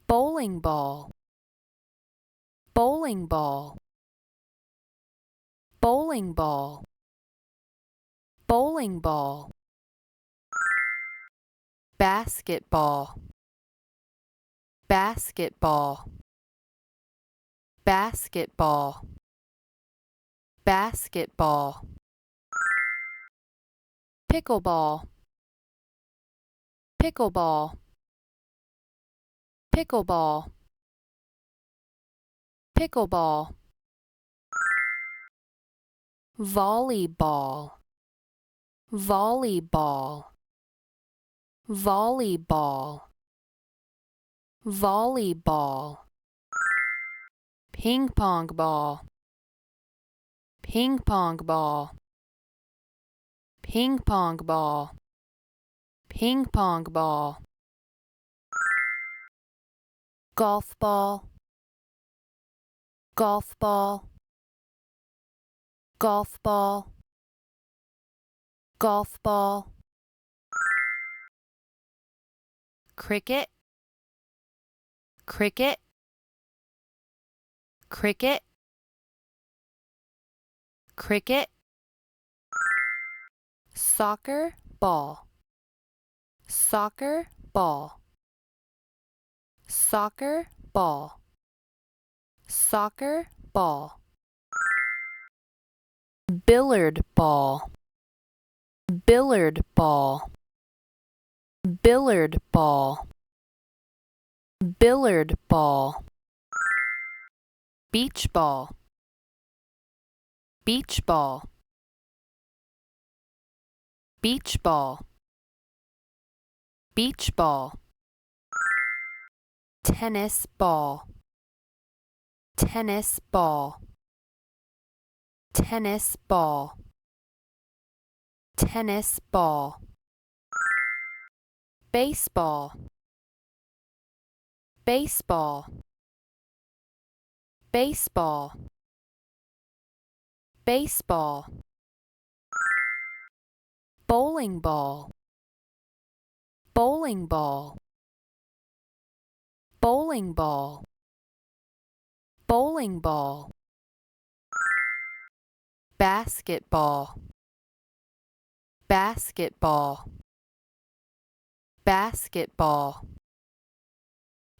bowling ball, bowling ball, bowling ball, bowling ball, basketball, basketball, basketball, basketball, pickleball, pickleball, pickleball, pickleball, volleyball, volleyball, volleyball, volleyball, ping pong ball, ping pong ball, ping pong ball, ping pong ball, golf ball, golf ball, golf ball, golf ball, cricket, cricket, cricket, cricket, soccer ball, soccer ball, soccer ball, soccer ball, billiard ball, billiard ball, billiard ball, billiard ball, beach ball, beach ball, beach ball, beach ball, tennis ball, tennis ball, tennis ball, tennis ball, baseball, baseball, baseball, baseball, bowling ball, bowling ball, bowling ball, bowling ball, basketball, basketball, basketball,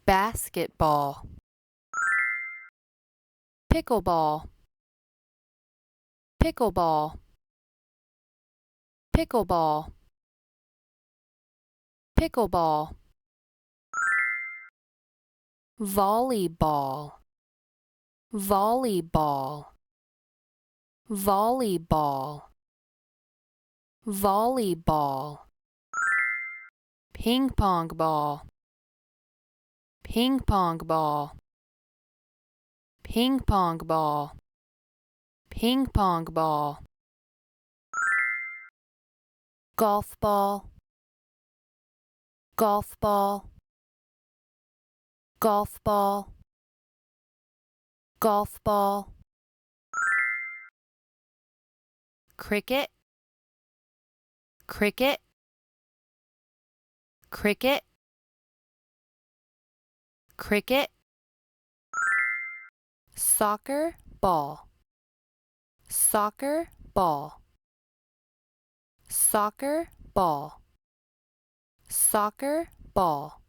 basketball, pickleball, pickleball, pickleball, pickleball, volleyball, volleyball, volleyball, volleyball, ping pong ball, ping pong ball, ping pong ball, ping pong ball, golf ball, golf ball, golf ball, golf ball, cricket, cricket, cricket, cricket, soccer ball, soccer ball, soccer ball, soccer ball,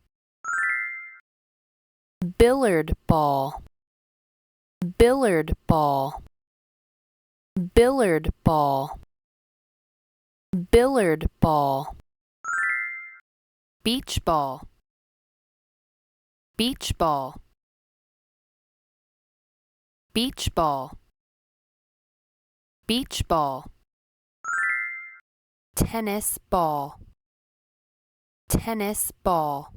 billiard ball, billiard ball, billiard ball, billiard ball, beach ball, beach ball, beach ball, beach ball, tennis ball, tennis ball,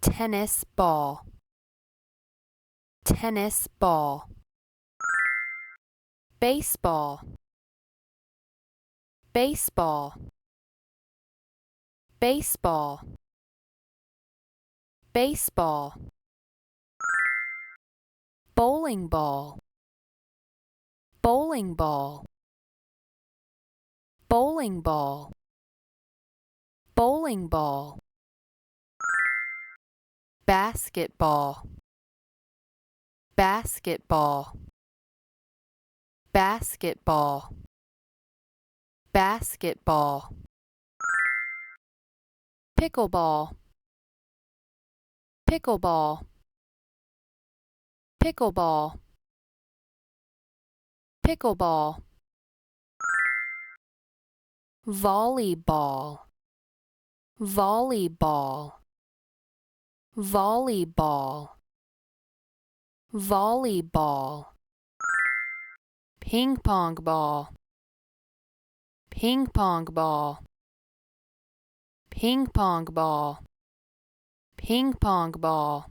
tennis ball, tennis ball, baseball, baseball, baseball, baseball, bowling ball, bowling ball, bowling ball, bowling ball, basketball, basketball, basketball, basketball. Pickleball, pickleball, pickleball, pickleball. Volleyball, volleyball, volleyball, volleyball. Ping pong ball, ping pong ball, ping pong ball, ping pong ball.